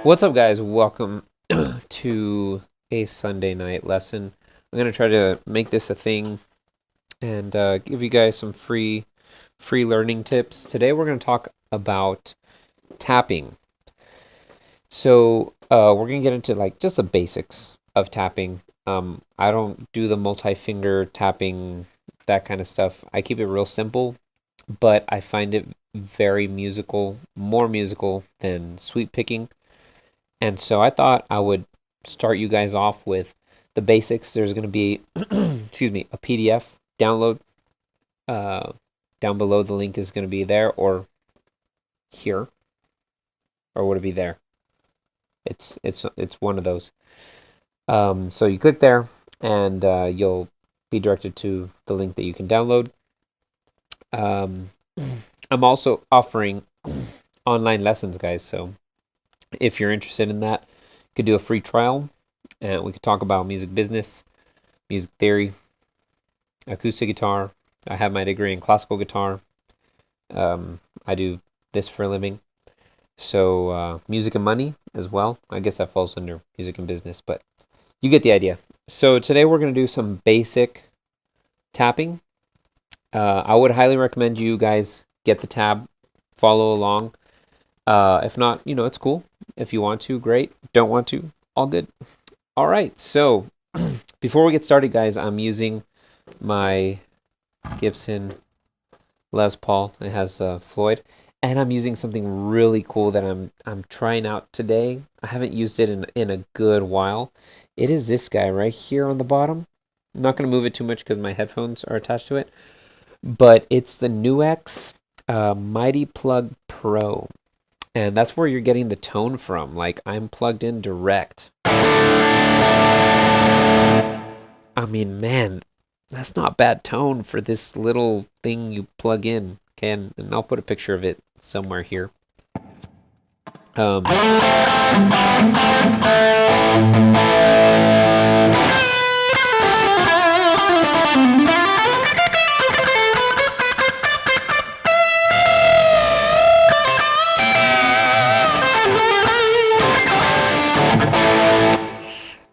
What's up, guys? Welcome to a Sunday night lesson. I'm gonna try to make this a thing and give you guys some free learning tips. Today, we're gonna talk about tapping. So we're gonna get into like just the basics of tapping. I don't do the multi-finger tapping, that kind of stuff. I keep it real simple, but I find it very musical, more musical than sweep picking. And so I thought I would start you guys off with the basics. There's going to be, excuse me, a PDF download. Down below, the link is going to be there or here, or would it be there? It's one of those. So you click there, and you'll be directed to the link that you can download. I'm also offering online lessons, guys. So if you're interested in that, you could do a free trial, and we could talk about music business, music theory, acoustic guitar. I have my degree in classical guitar. I do this for a living. So music and money as well. I guess that falls under music and business, but you get the idea. So today we're going to do some basic tapping. I would highly recommend you guys get the tab, follow along. If not, it's cool. If you want to, great. Don't want to, all good. All right, so before we get started, guys, I'm using my Gibson Les Paul. It has Floyd, and I'm using something really cool that I'm trying out today. I haven't used it in a good while. It is this guy right here on the bottom. I'm not going to move it too much because my headphones are attached to it, but it's the NUX Mighty Plug Pro. And that's where you're getting the tone from. Like, I'm plugged in direct. I mean, man, that's not bad tone for this little thing you plug in. Okay, and I'll put a picture of it somewhere here.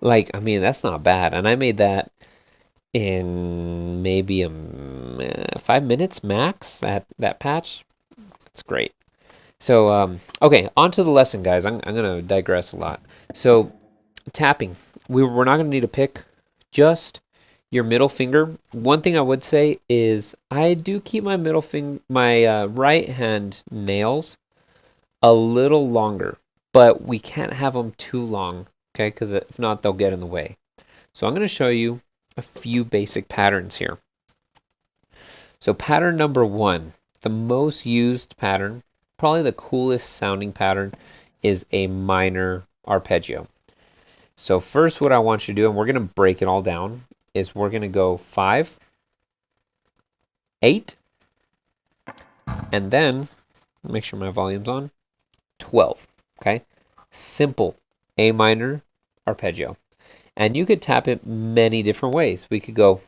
Like, I mean, that's not bad. And I made that in maybe 5 minutes max, that patch. It's great. So, okay, on to the lesson, guys. I'm going to digress a lot. So, tapping. We're not going to need a pick, just your middle finger. One thing I would say is I do keep my middle finger, my right hand nails a little longer, but we can't have them too long. Okay, because if not, they'll get in the way. So I'm going to show you a few basic patterns here. So pattern number 1, the most used pattern, probably the coolest sounding pattern, is a minor arpeggio. So first what I want you to do, and we're going to break it all down, is we're going to go 5, 8, and then, make sure my volume's on, 12. Okay, simple A minor arpeggio. And you could tap it many different ways. We could go.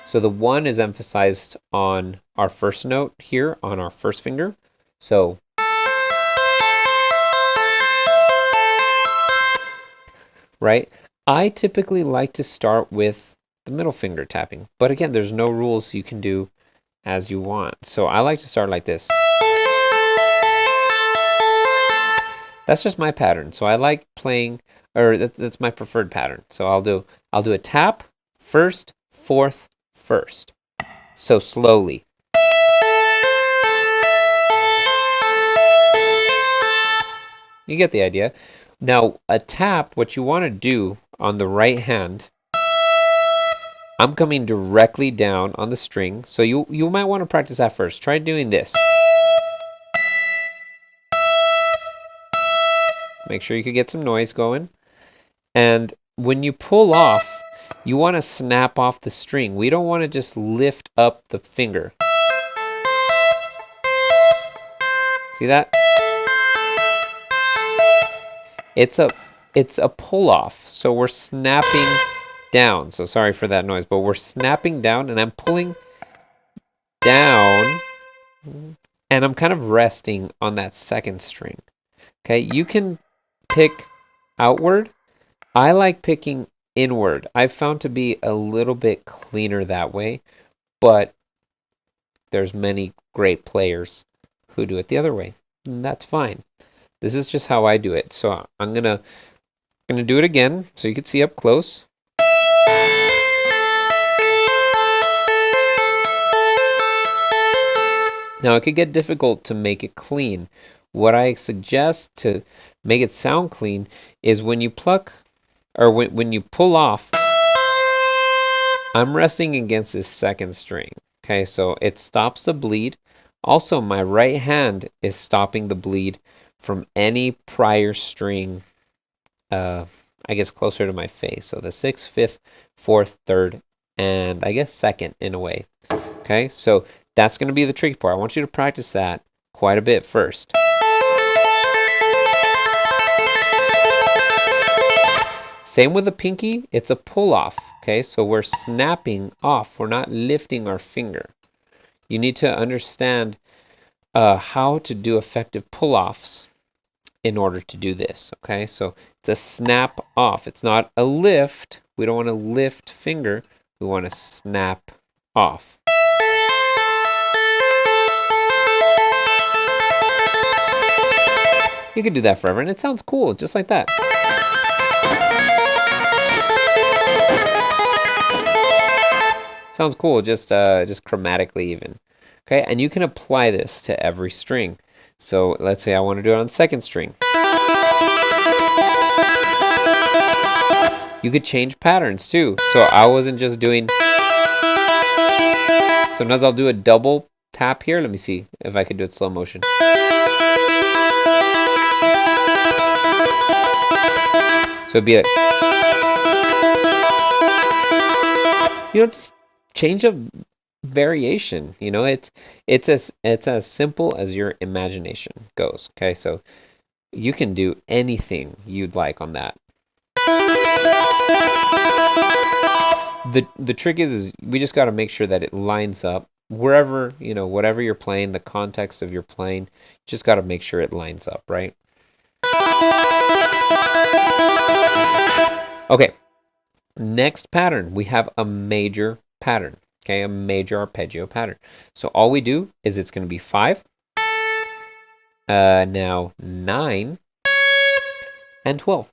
So the 1 is emphasized on our first note here on our first finger. So right? I typically like to start with the middle finger tapping. But again, there's no rules. You can do as you want. So I like to start like this. That's just my pattern. So I like playing, or that's my preferred pattern. So I'll do a tap, first, fourth, first. So slowly. You get the idea. Now, a tap, what you want to do on the right hand, I'm coming directly down on the string. So you might want to practice that first. Try doing this. Make sure you can get some noise going. And when you pull off, you want to snap off the string. We don't want to just lift up the finger. See that? It's a pull off. So we're snapping down. So sorry for that noise, but we're snapping down and I'm pulling down and I'm kind of resting on that second string. Okay, you can pick outward. I like picking inward. I've found to be a little bit cleaner that way, but there's many great players who do it the other way, and that's fine. This is just how I do it. So I'm gonna do it again so you can see up close. Now it could get difficult to make it clean. What I suggest to make it sound clean is when you pluck, or when you pull off, I'm resting against this second string. Okay, so it stops the bleed. Also, my right hand is stopping the bleed from any prior string, I guess closer to my face. So the 6th, 5th, 4th, 3rd, and I guess 2nd in a way. Okay, so that's going to be the tricky part. I want you to practice that quite a bit first. Same with the pinky, it's a pull off. Okay, so we're snapping off. We're not lifting our finger. You need to understand how to do effective pull offs in order to do this. Okay, so it's a snap off. It's not a lift. We don't want to lift finger. We want to snap off. You can do that forever, and it sounds cool, just like that. Sounds cool, just chromatically even. Okay, and you can apply this to every string. So let's say I want to do it on second string. You could change patterns too. So I wasn't just doing. Sometimes I'll do a double tap here. Let me see if I could do it slow motion. So it'd be like, just change a variation. It's as simple as your imagination goes. Okay, so you can do anything you'd like on that. The trick is we just got to make sure that it lines up wherever, whatever you're playing, the context of your playing, just got to make sure it lines up, right? Okay, next pattern, we have a major pattern, okay, a major arpeggio pattern. So all we do is it's going to be 5, now 9, and 12.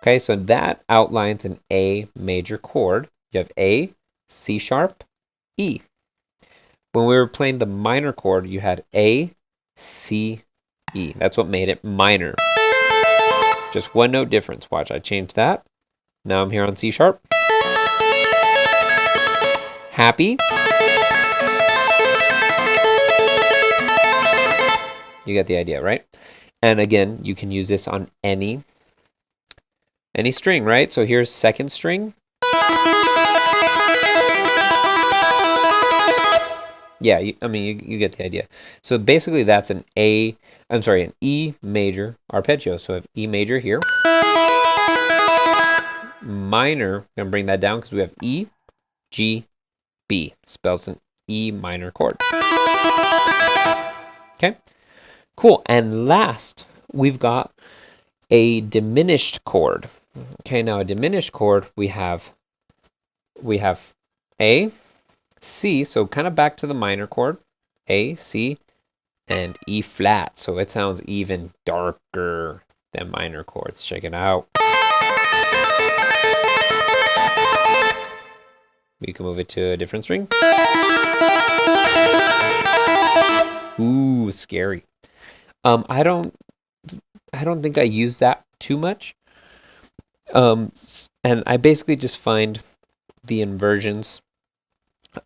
Okay, so that outlines an A major chord. You have A, C sharp, E. When we were playing the minor chord, you had A, C, E. That's what made it minor. Just one note difference. Watch, I changed that. Now I'm here on C sharp. Happy. You get the idea, right? And again, you can use this on any string, right? So here's second string. Yeah, you get the idea. So basically that's an E major arpeggio. So I have E major here. Minor, I'm going to bring that down because we have E, G, B. Spells an E minor chord. Okay, cool. And last, we've got a diminished chord. Okay, now a diminished chord, we have A, C, so kind of back to the minor chord, A, C, and E flat. So it sounds even darker than minor chords. Check it out. We can move it to a different string. Ooh, scary. I don't think I use that too much. And I basically just find the inversions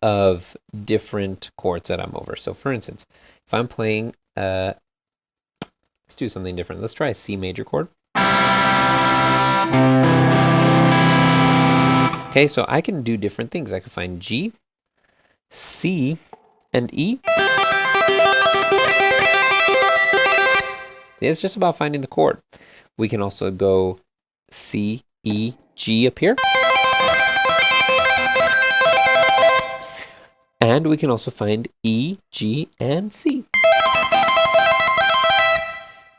of different chords that I'm over. So for instance, if I'm playing, let's do something different. Let's try a C major chord. Okay, so I can do different things. I can find G, C, and E. It's just about finding the chord. We can also go C, E, G up here. And we can also find E, G, and C.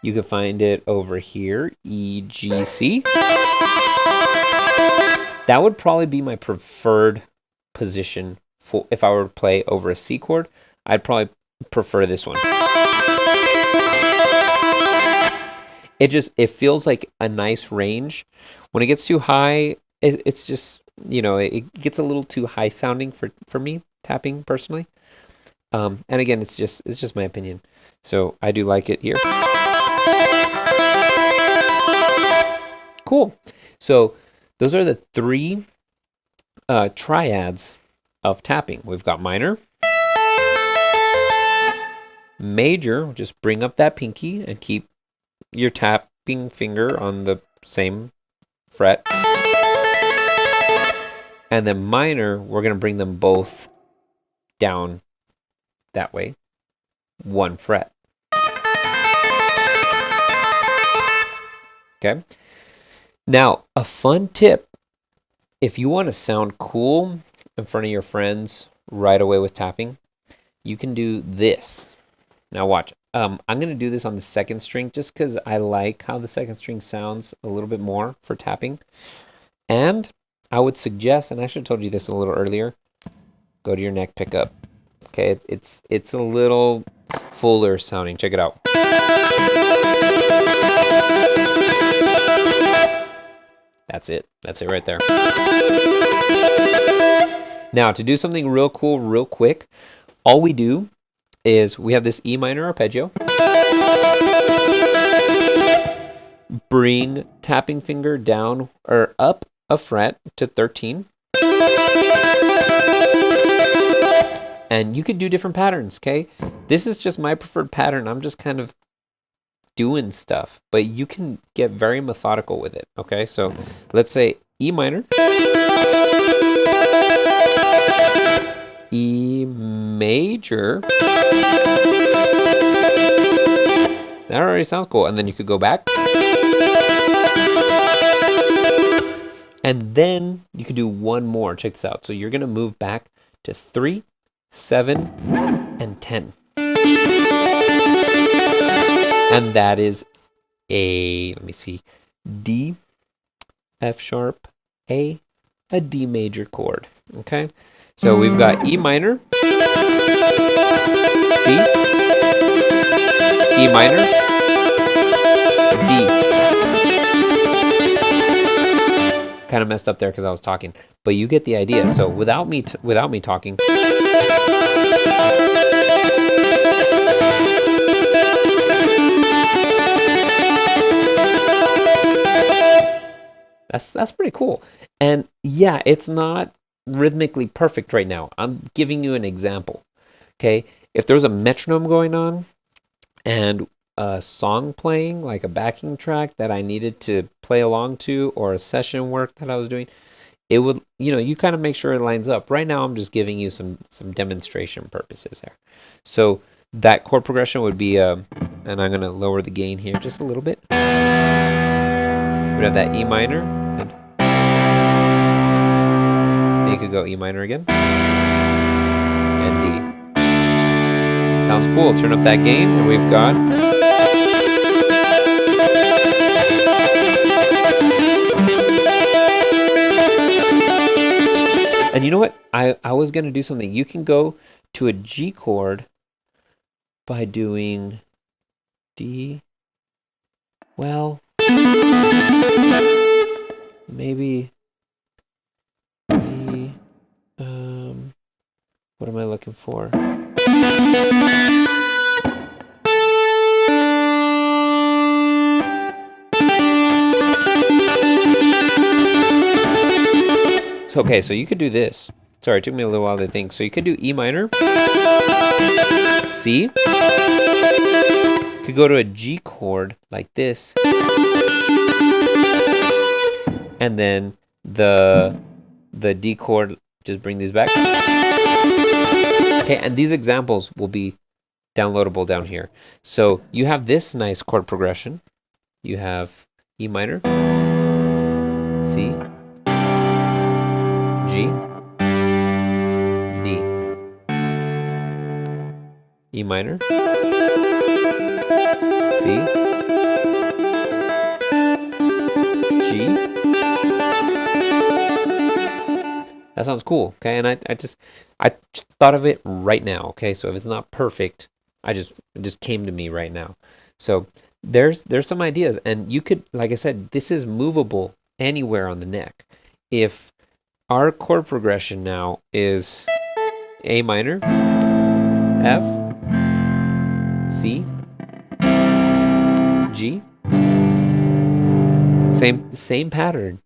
You can find it over here, E, G, C. That would probably be my preferred position for if I were to play over a C chord. I'd probably prefer this one. It feels like a nice range. When it gets too high, it's just, it gets a little too high sounding for me tapping personally. And again, it's just my opinion. So I do like it here. Cool. So those are the three triads of tapping. We've got minor, major, just bring up that pinky and keep your tapping finger on the same fret. And then minor, we're going to bring them both down that way, one fret. Okay. Now, a fun tip, if you want to sound cool in front of your friends right away with tapping, you can do this. Now watch. I'm going to do this on the second string just because I like how the second string sounds a little bit more for tapping. And I would suggest, and I should have told you this a little earlier, go to your neck pickup. Okay, it's a little fuller sounding. Check it out. That's it. That's it right there. Now, to do something real cool, real quick, all we do is we have this E minor arpeggio. Bring tapping finger down or up a fret to 13. And you could do different patterns, okay? This is just my preferred pattern. I'm just kind of doing stuff, but you can get very methodical with it, okay? So let's say E minor, E major. That already sounds cool. And then you could go back. And then you could do one more. Check this out. So you're going to move back to 3, 7, and 10. And that is a, let me see, D, F sharp, A D major chord. Okay? So we've got E minor, C, E minor, D. Kind of messed up there because I was talking, but you get the idea. So without me talking, that's pretty cool. And yeah, it's not rhythmically perfect right now. I'm giving you an example. Okay, if there's a metronome going on and a song playing, like a backing track that I needed to play along to, or a session work that I was doing, it would, you kind of make sure it lines up. Right now, I'm just giving you some demonstration purposes here. So that chord progression would be, and I'm going to lower the gain here just a little bit. We have that E minor. Then you could go E minor again. And D. Sounds cool. Turn up that gain, and we've got... And you know what? I was going to do something. You can go to a G chord by doing D. Well, maybe E. What am I looking for? So, okay, so you could do this. Sorry, it took me a little while to think. So you could do E minor, C. You could go to a G chord like this. And then the D chord, just bring these back. Okay, and these examples will be downloadable down here. So you have this nice chord progression. You have E minor, C, G, D. E minor, C, G. That sounds cool, okay? And I just thought of it right now, okay? So if it's not perfect, it just came to me right now. So there's some ideas, and you could, like I said, this is movable anywhere on the neck. If our chord progression now is A minor, F, C, G, same pattern,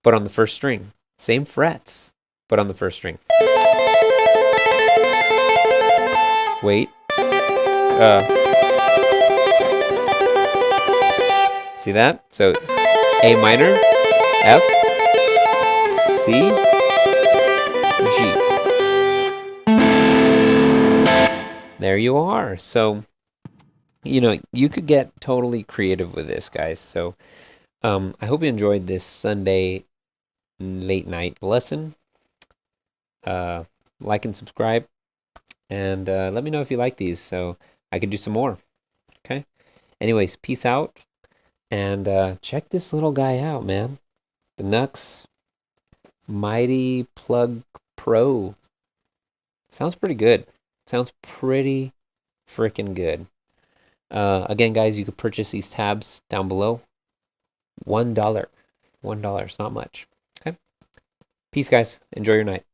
but on the first string. Same frets, but on the first string. Wait. See that? So A minor, F, C, G. There you are. So, you could get totally creative with this, guys. So, I hope you enjoyed this Sunday late night lesson. Like and subscribe, and let me know if you like these so I can do some more. Okay? Anyways, peace out, and check this little guy out, man. The Nux Mighty Plug Pro. Sounds pretty good. Sounds pretty freaking good. Again, guys, you could purchase these tabs down below. $1. $1, not much. Okay. Peace, guys. Enjoy your night.